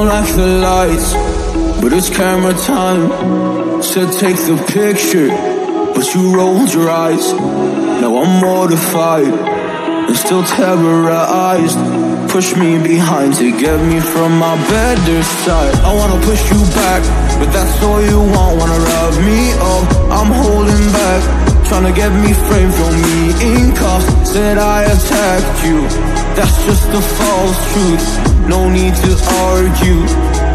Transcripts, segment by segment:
don't like the lights, but it's camera time. Said take the picture, but you rolled your eyes. Now I'm mortified and still terrorized. Push me behind to get me from my better side. I wanna push you back, but that's all you want. Wanna rub me up, I'm holding back. Tryna get me framed, throw me in cuffs. Said I attacked you, that's just a false truth. No need to argue,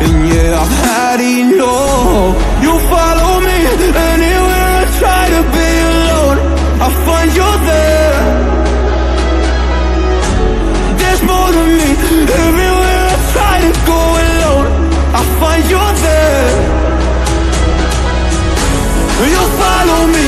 and yeah, I've had enough. You follow me anywhere I try to be alone, I find you there. There's more to me, everywhere I try to go alone, I find you there. You follow me